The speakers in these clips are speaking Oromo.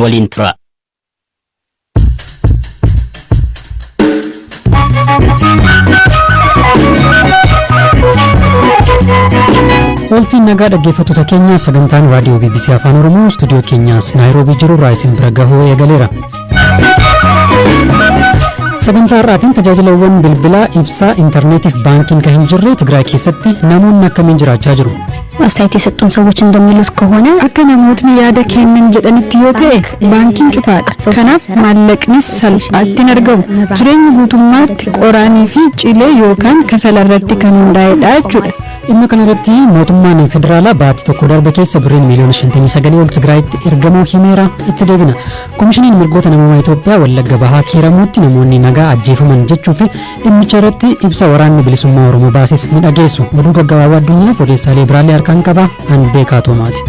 waliin tura. Oltiin nagaa dhaggeeffattoota keenya sagantaan raadiyoo BBC Afaan Oromoo stuudiyoo keenyaas Naayiroobii jiru irraa isin bira gahuu eegaleera. Sagantaa har'aatiin tajaajilawwan bilbilaa ibsaa intarneetiif baankiin kan hin jirre Tigraay keessatti namoonni akkamiin jiraachaa jiru? አስተያየት የሰጡን ሰዎች እንደሚሉት ከሆነ akka namootni yaada kennan jedhanitti yoo ta'e baankiin cufaadha. Kanaaf maallaqnis salphaatti hin argamu. Jireenyi guutummaatti qoraanii fi cilee yookaan kasala irratti kan hundaa'edha jechuudha. Dhimma kanarratti mootummaan federaalaa baatii tokko darbe keessa birriin miliyoona 59 ol Tigraayitti ergamuu himeera. Itti deebina. Koomishiniin mirgoota namummaa Itoophiyaa Wallagga Bahaa Kiiramuutti namoonni nagaa ajjeefaman jechuu fi dhimmicha irratti ibsa waraanni bilisummaa Oromoo baases ni dhageessu. Oduu gaggabaabaa addunyaaf odeessaalee biraallee harkaan qaba. An beekaa Toomaati.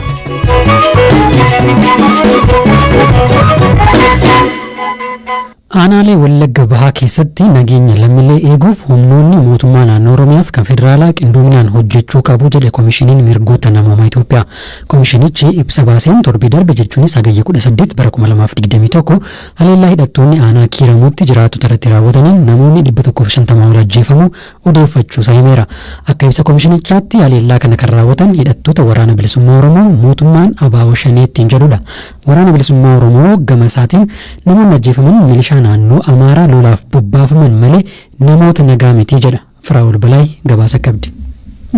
Aanaalee Wallagga Bahaa keessatti nageenya lammiilee eeguuf humnoonni mootummaa naannoo Oromiyaaf kan federaalaa qindoominaan hojjechuu qabu jedhe koomishiniin mirgoota namummaa Itoophiyaa. Koomishinichi ibsa baaseen torbii darbe jechuunis hagayya 18 bara 2021 haleellaa hidhattoonni aanaa Kiiramuutti jiraatota irratti raawwataniin namoonni 150 ol ajjeefamuu odeeffachuusaa himeera. Akka ibsa koomishinichaatti haleellaa kana kan raawwatan hidhattoota waraana bilisummaa Oromoo mootummaan ABO shaneettiin jedhudha. Waraana bilisummaa Oromoo gama isaatiin namoonni ajjeefaman milishaa naannoo Amaaraa lolaaf bobbaafaman malee namoota nagaa miti jedha. Firaa'ol Balaay gabaasa qabdi.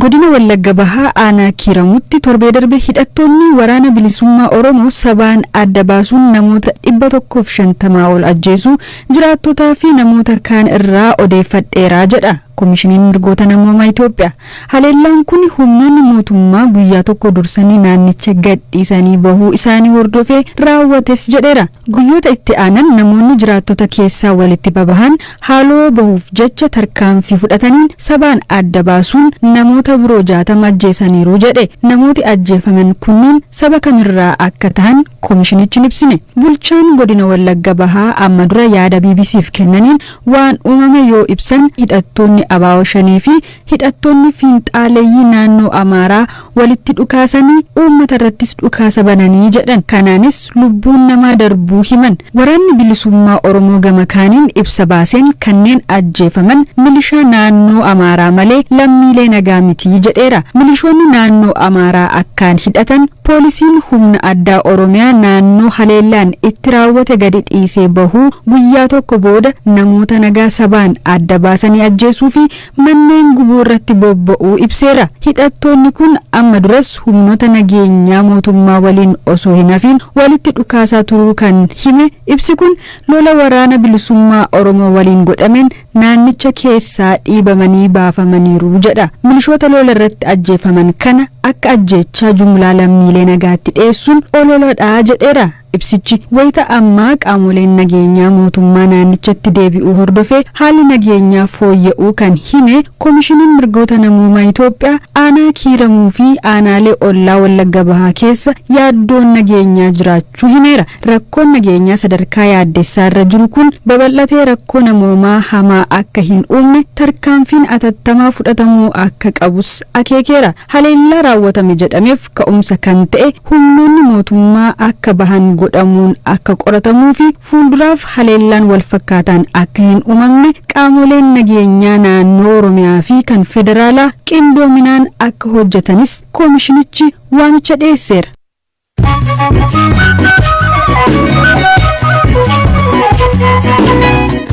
Godina Wallagga Bahaa aanaa Kiiramuutti torbee darbe hidhattoonni waraana bilisummaa Oromoo sabaan adda baasuun namoota 150 ol ajjeesuu jiraattotaa fi namoota kaan irraa odeeffadheeraa jedha. Koomishiniin mirgoota namummaa Itoophiyaa. Haleellaan kun humnoonni mootummaa guyyaa tokko dursanii naannicha gadhiisanii bahuu isaanii hordofee raawwates jedheera. Guyyoota itti aanan namoonni jiraattota keessaa walitti babahan haaloo bahuuf jecha tarkaanfii fudhataniin sabaan adda baasuun namoota biroo 60 ajjeesaniiru jedhe. Namooti ajjeefaman kunniin saba kamirraa akka ta'an koomishinichi ibsine. Bulchaan godina Wallagga Bahaa amma dura yaada BBC'f kennaniin waan uumame yoo ibsan hidhattoonni ABO shanii fi hidhattoonni fiinxaaleeyyii naannoo Amaaraa walitti dhukaasanii uummata irrattis dhukaasa bananii jedhan. Kanaanis lubbuun namaa darbuu himan. Waraanni bilisummaa Oromoo gama kaaniin ibsa baaseen kanneen ajjeefaman milishaa naannoo Amaaraa malee lammiilee nagaa miti jedheera. Milishoonni naannoo Amaaraa akkaan hidhatan poolisiin humna addaa Oromiyaa naannoo haleellaan itti raawwate gadi dhiisee bahuu guyyaa tokko booda namoota nagaa sabaan adda baasanii ajjeesuu fi manneen gubuu irratti bobba'uu ibseera. Hidhattoonni kun amma duras humnoota nageenyaa mootummaa waliin osoo hin hafin walitti dhukaasaa turuu kan hime ibsi kun lola waraana bilisummaa Oromoo waliin godhameen naannicha keessaa dhiibamanii baafamaniiru jedha. Milishoota lola irratti ajjeefaman kana akka ajjeechaa jumlaa lammiilee nagaatti dhiyeessuun ololadhaa jedheera. Ibsichi wayita ammaa qaamoleen nageenyaa mootummaa naannichatti deebi'uu hordofee haalli nageenyaa fooyya'uu kan hime koomishiniin mirgoota namummaa Itoophiyaa aanaa Kiiramuu fi aanaalee ollaa Wallagga Bahaa keessa yaaddoon nageenyaa jiraachuu himeera. Rakkoon nageenyaa sadarkaa yaaddessaa irra jiru kun babal'atee rakkoo namoomaa hamaa akka hin uumne tarkaanfiin atattamaa fudhatamuu akka qabus akeekeera. Haleellaa raawwatame jedhameef ka'umsa kan ta'e humnoonni mootummaa akka bahan godhamuun akka qoratamuu fi fuulduraaf haleellaan wal fakkaataan akka hin uumamne qaamoleen nageenyaa naannoo Oromiyaa fi kan federaalaa qindoominaan akka hojjetanis koomishinichi waamicha dhiyeesseera.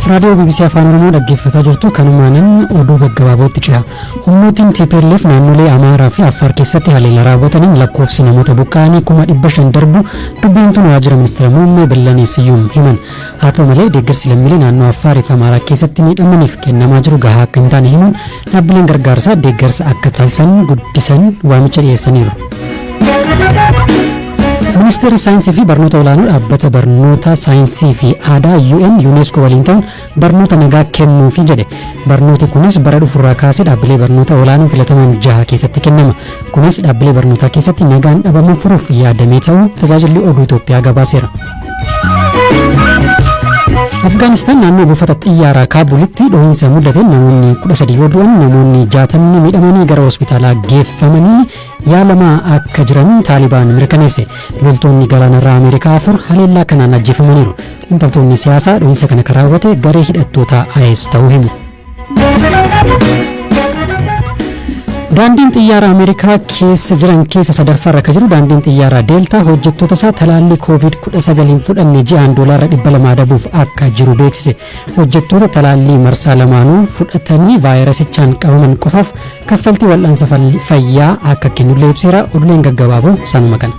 raadiyoo BBC Afaan Oromoo dhaggeeffataa jirtu kanumaanin oduu gaggabaabootti ce'a. Humnootiin TPLF naannolee Amaaraa fi Affaar keessatti haleellaa raawwataniin lakkoofsi namoota buqqa'anii 500 darbu dubbiimtuun waajjira ministeera muummee Billanee Siyyuum himan. Haa ta'u malee deeggarsi lammiilee naannoo Affaar fi Amaaraa keessatti miidhamaniif kennamaa jiru gahaa akka hin taane himuun dhaabbileen gargaarsaa deeggarsa akka taasisan guddisan waamicha dhiyeessaniiru. Ministeerri saayinsii fi barnoota olaanoo dhaabbata barnoota saayinsii fi aadaa UN UNESCO waliin ta'uun barnoota nagaa kennuufi jedhe. Barnooti kunis bara dhufurraa kaasee dhaabbilee barnoota olaanoo filataman 6 keessatti kennama. Kunis dhaabbilee barnootaa keessatti nagaan dhabamuu furuuf yaadamee ta'uu tajaajilli oduu Itoophiyaa gabaaseera. Afgaanistaan naannoo buufata xiyyaaraa Kaabulitti dhohiinsa mudateen namoonni 13 yoo du'an namoonni 60 miidhamanii gara hospitaalaa geeffamanii yaalamaa akka jiran Taalibaan mirkaneesse. Loltoonni galaanarraa Ameerikaa 4 haleellaa kanaan ajjeefamaniiru. Xiinxaltoonni siyaasaa dhuunfa kana raawwate garee hidhattoota IS ta'uu himu. Daandiin xiyyaara Ameerikaa keessa jiran keessa sadarfarra akka jiru daandiin xiyyaara Deeltaa hojjettoota isaa talaallii COVID-19 fudhanne ji'aan $200 dabuuf akka jiru beeksise. Hojjettoota talaallii marsaa lamaanuu fudhatanii vaayirasichaan qabaman qofaaf kaffaltii wal'aansa fayyaa akka kennullee ibseera. Oduuleen gaggabaaboo sanuma kana.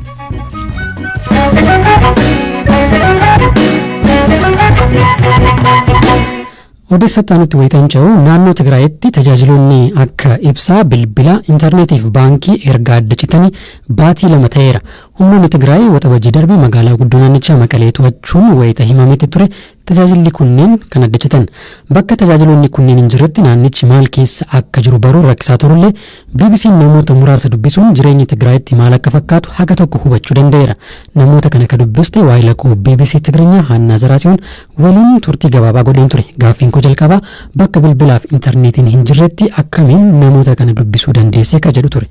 Odeessataanutti wayitaan ce'u naannoo Tigraayitti tajaajiloonni akka ibsaa, bilbila, intarneetii fi baankii erga adda citanii baatii 2 ta'eera. Humnoonni Tigraay waxabajjii darbe magaalaa guddoo naannichaa Maqalee to'achuun wayita himametti ture. Tajaajilli kunneen kan adda citan. Bakka tajaajiloonni kunneen hin jirretti naannichi maal keessa akka jiru baruu rakkisaa turullee BBC namoota muraasa dubbisuun jireenyi Tigraayitti maal akka fakkaatu haga tokko hubachuu danda'eera. Namoota kana ka dubbiste waa'ee lakoo BBC Tigrinya Haannaa Zaraasiyoon waliin turtii gabaabaa godheen ture. Gaaffiin koo jalqabaa bakka bilbilaaf intarneetiin hin jirretti akkamiin namoota kana dubbisuu dandeesse ka jedhu ture.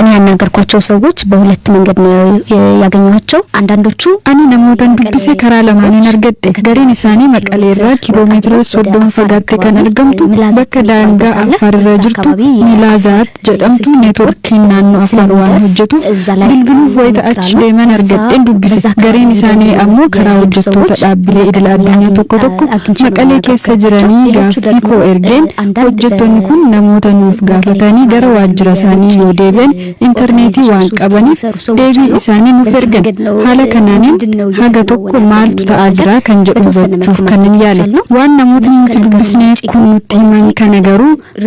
እኔ ያናገርኳቸው ሰዎች በሁለት መንገድ ነው ያገኘኋቸው። አንዳንዶቹ አኒ ነሞተን ዱብሴ ከራ ለማኔን አርገደ ገሪን ኢሳኒ መቀሌራ ኪሎሜትር ሶዶን ፈጋቴ ከን አርገምቱ በከ ዳንጋ አፋር ጅርቱ ሚላዛት ጀደምቱ ኔትወርክ ናኖ አፋር ዋን ሆጀቱ bilbilu ወይታ አች ደመን አርገደ ዱብሴ ገሪን ኢሳኒ አሞ ከራ ሆጀቱ ተዳብለ ኢድላ አዱኛ ቶኮ ቶኮ መቀሌ ኬሰ ጅረኒ ጋፊ ኮ ኤርጌን ሆጀቶኒ ኩን ነሞተን ኡፍ ጋፈታኒ ገረ ዋጅራሳኒ ዮዴበን ኢንተርኔቲ ዋን ቀበኒ ዴቢ ኢሳኒ ሙፈርገን ሀለ ከናኒን ሀገ ቶኮ ማልቱ ተአጅራ ከንጀኡበቹፍ ከንን ያለ ዋን ነሞትን ትብስኔ ኩኑቲ ማን ከነገሩ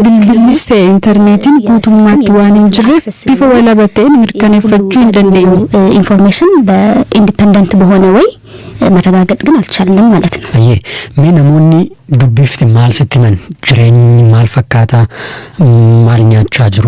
bilbilis ኢንተርኔቲን ጉቱማት ዋን እንጅረ ቢፈ ወላበቴን ምርከነፈቹ እንደንደዩ ኢንፎርሜሽን በኢንዲፔንደንት በሆነ ወይ መረጋገጥ ግን አልቻልንም ማለት ነው። አየ ምን ነሞኒ ዱብፍት ማል ስትመን ጅሬኝ ማል ፈካታ ማልኛቻ ጅሮ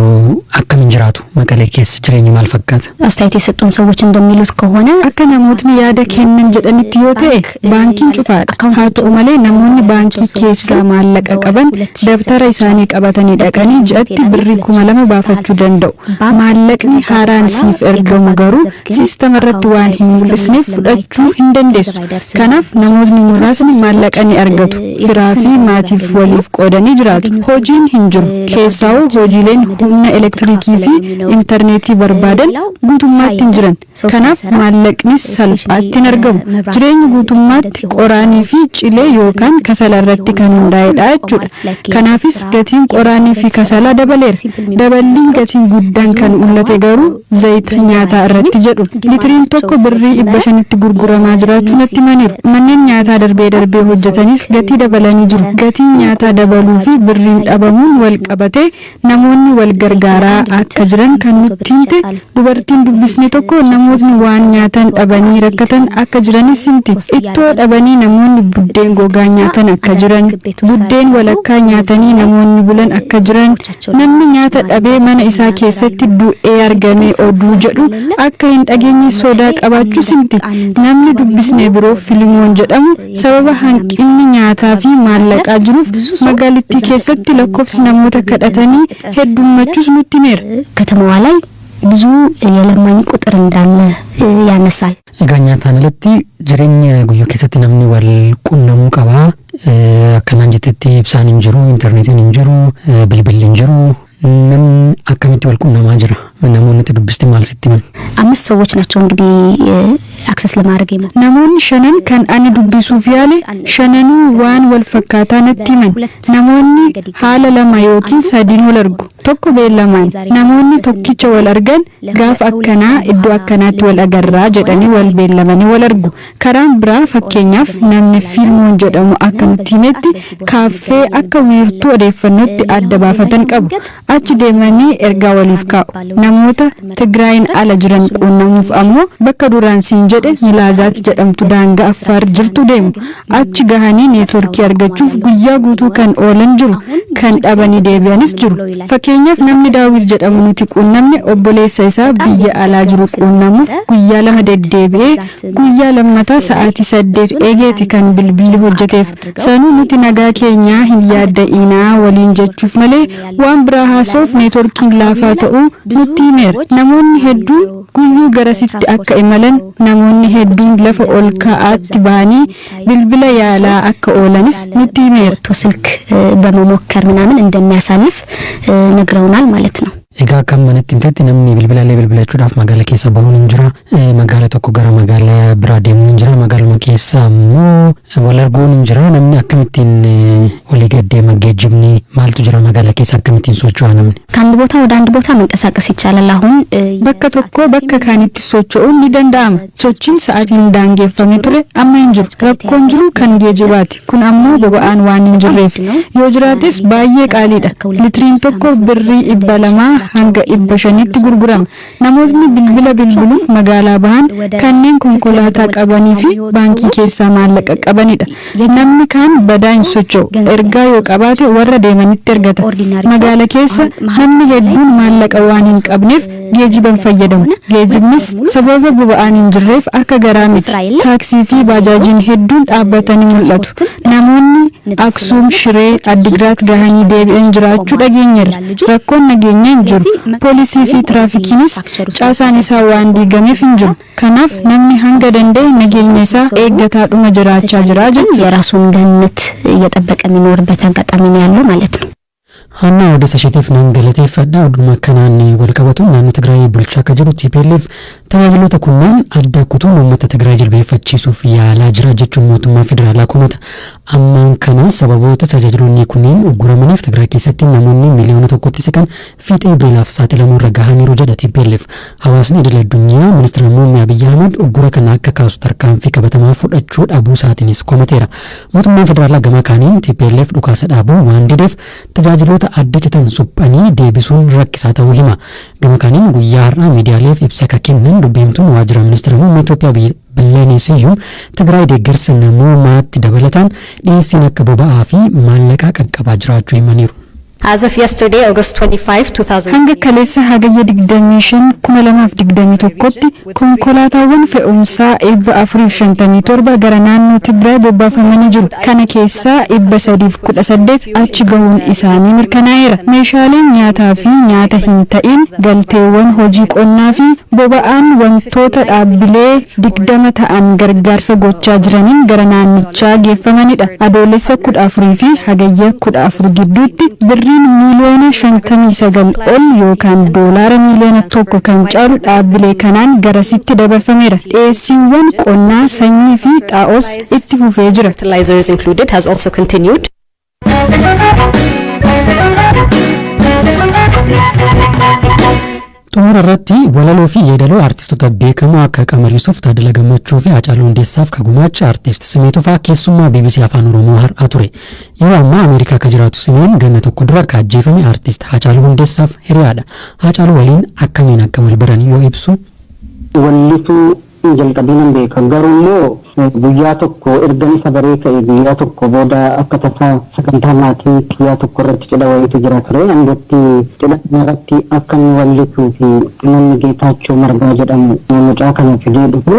አከምን ጅራቱ መቀሌ ኬስ ጅሬኝ ማል ፈካታ አስተያየት የሰጡን ሰዎች እንደሚሉት ከሆነ አከ ነሞትን ያደ ከነን ጀደንት ይወቴ ባንኪን ጩፋድ ሀቶ ማለ ነሞኒ ባንኪ ኬስ ጋ ማለቀ ቀበን ደብተራ ኢሳኒ ቀባተኒ ደቀኒ ጀቲ ብሪ ኩመለመ ባፈቹ ደንደው ማለቅኒ ሃራን ሲፍ እርገሙ ገሩ ሲስተም ረቱ ዋን ሂሙልስኔ ፍዳቹ እንደንደሱ ከናፍ ነሞትኒ ሙራስኒ ማለቀኒ አርገቱ ፍራፊ ማቲፍ ወሊፍ ቆደኒ ጅራቱ ሆጂን ሂንጅሩ ኬሳው ሆጂሌን ሁነ ኤሌክትሪኪ ፊ ኢንተርኔቲ በርባደን ጉቱማት እንጅረን ከናፍ ማለቅኒስ ሰልጳቲን አርገሙ ጅሬኝ ጉቱማት ቆራኒ ፊ ጭሌ ዮካን ከሰላረቲ ከንዳይዳ ጁዳ ከናፊስ ገቲን ቆራኒ ፊ ከሰላ ደበሌር ደበሊን ገቲን ጉዳን ከን ኡለቴ ገሩ ዘይት ኛታ ረቲ ጀዱ ሊትሪን ቶኮ ብሪ ኢበሸንቲ ጉርጉረማ ጅራቹ ነቲ ማኒር ማንን ኛታ ደርቤ ሆጀተኒስ ገቲ ደበለኒ ጅሩ ገቲ ኛታ ደበሉ ፊ ብሪን ዳበሙን ወልቀበቴ ነሞኒ ወልገርጋራ አከጅረን ከኑቲንቴ ዱበርቲን ዱብስኔ ቶኮ ነሞትኒ ዋን ኛታን ዳበኒ ረከተን አከጅረኒ ሲንቲ ኢቶ ዳበኒ ነሞኒ ቡዴን ጎጋ ኛታን አከጅረን ቡዴን ወለካ ኛታኒ ነሞኒ ቡለን አከጅረን ነምኒ ኛታ ዳቤ ማነ ኢሳ ኬሰቲ ዱኤ አርገሜ ኦዱ ጀዱ አከይን ዳገኝ ሶዳ ቀባቹ ሲንቲ ነምኒ ዱብስኔ ብሮ ፊልሞን ጀደሙ ሰበባ ሃንቂኒ ኛታ ፊ ማለቃ ጅሩፍ መጋሊቲ ኬሰቲ ለኮፍስ ነሞተ ከዳተኒ ሄዱመቹስ ኑቲሜር ከተማዋ ላይ ብዙ የለማኝ ቁጥር እንዳለ ያነሳል። ጋኛታን ለቲ ጅሬኝ ጉዮ ከሰቲ ነምኒ ወል ቁነሙ ቀባ ከናንጀቴቲ ኢብሳን እንጅሩ ኢንተርኔትን እንጅሩ ብልብል እንጅሩ ነም አከሚት ወልቁነማ ጅራ ነሞኒ ተዱብስቲ ማል ስትመን 5 ሰዎች ናቸው እንግዲህ አክሰስ ለማድረግ ይመ ነሞኒ ሸነን ከን አኒ ዱብሱ ፊያለ ሸነኑ ዋን ወልፈካታ ነቲመን ነሞኒ ሀለ ለማዮኪን ሰዲን ወለርጉ ቶኮ ቤለማን ነሞኒ ቶኪቸ ወለርገን ጋፍ አከና እዱ አከናት ወለገራ ጀደኒ ወልቤለመኒ ወለርጉ ከራም ብራ ፈኬኛፍ ነምን ፊልሞን ጀደሙ አከኑቲሜቲ ካፌ አከዊርቱ ወደፈነት አደባፈተን ቀቡ አች ደመኒ ኤርጋ ወሊፍካ namoota Tigraayin ala jiran quunnamuuf ammoo bakka duraan siin jedhe Milaazaat jedhamtu daangaa Affaar jirtu deemu. Achi gahanii neetworkii argachuuf guyyaa guutuu kan oolan jiru, kan dhabanii deebi'anis jiru. Fakkeenyaaf namni Daawit jedhamu nuti quunnamne obboleessa isaa biyya alaa jiru quunnamuuf guyyaa 2 deddeebi'ee guyyaa lammataa sa'aatii 8 eegeeti kan bilbilli hojjeteef. Sanuu nuti nagaa keenyaa hin yaadda'inaa waliin jechuuf malee waan biraa haasoof neetworkiin laafaa ta'uu nutti himeera. Namoonni hedduun guyyuu garasitti akka imalan, namoonni hedduun lafa ol ka'aatti bahanii bilbila yaalaa akka oolanis nutti himeera. ስልክ በመሞከር ምናምን እንደሚያሳልፍ ነግረውናል ማለት ነው። Egaa kan manatti himtetti namni bilbilaalee bilbilachuudhaaf magaalaa keessa bahuun hin jira. Magaalaa tokko gara magaalaa biraa deemuun hin jira. Magaaluma keessa ammoo wal arguun hin jira. Namni akkamittiin olii gad deema geejjibni maaltu jira magaalaa keessa akkamittiin socho'a namni? ከአንድ ቦታ ወደ አንድ ቦታ መንቀሳቀስ ይቻላል። አሁን bakka tokko bakka kaanitti socho'uun ni danda'ama. Sochiin sa'aatiin daangeffamee ture amma hin jiru. Rakkoon jiru kan geejjibaati. Kun ammoo boba'aan waan hin jirreef. Yoo jiraates baay'ee qaaliidha. Litiriin tokko birrii 200 hanga 500tti gurgurama. Namootni bilbila bilbiluuf magaalaa bahan kanneen konkolaataa qabanii fi baankii keessaa maallaqa qabanidha. Namni kaan badaa hin socho'u. Ergaa yoo qabaate warra deemanitti ergata. Magaalaa keessa namni hedduun maallaqa waan hin qabneef geejjiban fayyadamu. Geejjibnis sababa boba'aan hin jirreef akka garaa miti. Taaksii fi baajaajiin hedduun dhaabbatanii mul'atu. Namoonni Aksuum, Shiree, Addigraat gahanii deebi'an jiraachuu dhageenyeerra. Rakkoon nageenyaa hin jiru. Poolisii fi tiraafikiinis caasaan isaa waan diigameef hin jiru. Kanaaf namni hanga danda'e nageenya isaa eeggataadhuma jiraachaa jira jechuudha. የራሱን ደህንነት እየጠበቀ የሚኖርበት አጋጣሚ ነው ያለው ማለት ነው። Hanna wada sashitiif nan galateeffadha. Oduma kanaan wal qabatu naannoo Tigraay bulchaa akka jiru TPLF tajaajiloota kunneen adda kutuun uummata Tigraay jilbeeffachiisuuf yaalaa jira jechuun mootummaa federaalaa kumata. Ammaan kana sababoota tajaajiloonni kunneen ugguramaniif Tigraay keessatti namoonni miliyoona tokkotti siqan fiixee beelaaf saaxilamuu irra gahaniiru jedha TPLF. Hawaasni idil addunyaa ministeera muummee Abiyyi Ahmad uggura kana akka kaasu tarkaanfii qabatamaa fudhachuu dhabuu isaatiinis komateera. Mootummaan federaalaa gama kaaniin TPLF dhukaasa dhaabuu waan dideef tajaajiloota adda citan suphanii deebisuun rakkisaa ta'uu hima. Gama kaaniin guyyaa har'aa miidiyaaleef ibsa akka kennan dubbiimtuun waajjira ministeera muummee Itoophiyaa Bileenii Siyyuum Tigraay deeggarsa namoomaatti dabalataan dhiyeessiin akka boba'aa fi maallaqaa qaqqabaa jiraachuu himaniiru. As of yesterday, August 25, 2000. Hanga kaleessa hagayya 25 2021tti konkolaataawwan fe'umsaa 457 gara naannoo Tigraay bobbaafamanii jiru. Kana keessaa 318 achi gahuun isaanii mirkanaa'eera. Meeshaaleen nyaataa fi nyaata hin ta'in, galteewwan hojii qonnaa fi boba'aan wantoota dhaabbilee 20 ta'an gargaarsa gochaa jiraniin gara naannichaa geeffamanidha. Adoolessa 14 fi hagayya 14 gidduutti birriin miliyoona 59 ol yookaan doolaara miliyoona 1 kan caalu dhaabbilee kanaan garasitti dabarfameera. Dhiyeessiiwwan qonnaa, sanyii fi xaa'os itti fufee jira. Fertilizers included has also continued. Xumura irratti walaloo fi yeedaloo artistoota beekamoo akka Qamar Yuusuf, Taaddalaa Gammachuu fi Hacaaluu Hundeessaaf Kagumaacha artist Simee Tufaa keessummaa BBC Afaan Oromoo har'aa ture. Yeroo ammaa Ameerikaa akka jiraatu Simeen ganna tokko dura akka ajjeefame artist Hacaaluu Hundeessaaf hiriyaadha. Hacaaluu waliin akkamiin akka wal baran yoo ibsu. Wallituu jalqabiin beekan garuu immoo guyyaa tokko ergan isa baree ta'e guyyaa tokko booda akka tasaa sagantaa maatii guyyaa tokko irratti cidha wayiitu jira ture. Angatti cidha irratti akka inni wallisuu fi namni Geetaachoo Margaa jedhamu mucaa kana fidee dhufu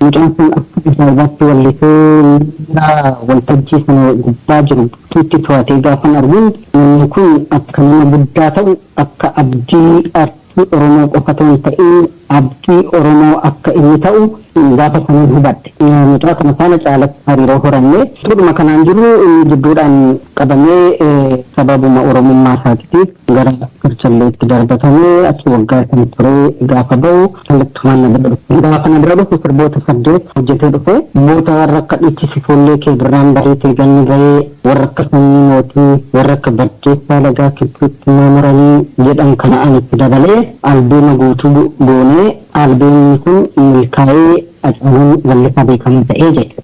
mucaan kun akka isa irratti wallisuu waltajjii sana gubbaa jiru tuutti to'atee gaafan arguun namni kun akka nama guddaa ta'u akka abdii Oromoo qofa ta'uu ta'ee abdii Oromoo akka inni ta'u gaafa sana hubadhe. Mucaa kana faana caalatti hariiroo horannee dhuguma kanaan jiru jidduudhaan qabamee sababuma Oromummaa isaatiif gara Karchalleetti darbatamee achi waggaa sana ture gaafa bahu kallattumaan na bira dhufe. Gaafa na bira dhufe sirboota 8 hojjetee dhufe. Moota warra akka dhiichisiifollee kee birraan bareetee ganni gahee warra akka sanyii mootii warra akka Baddeessaa Lagaa Kittuutti maamuranii jedhan kana anitti dabalee albeema guutuu goonee albeemni kun milkaa'ee Hacaaluun wallisaa beekamaa ta'ee jedhe.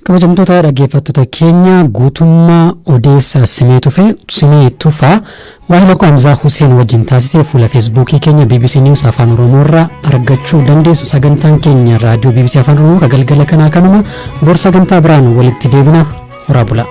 Kabajamtoota dhaggeeffattoota keenya guutummaa odeessa simee tufaa waa'ee Hamzaa Hussein wajjin taasisee fuula feesbuukii keenya BBC News Afaan Oromoo irraa argachuu dandeessu. Sagantaan keenya raadiyoo BBC Afaan Oromoo galgala kanaa kanuma bor sagantaa biraan walitti deebina. Horaa bulaa.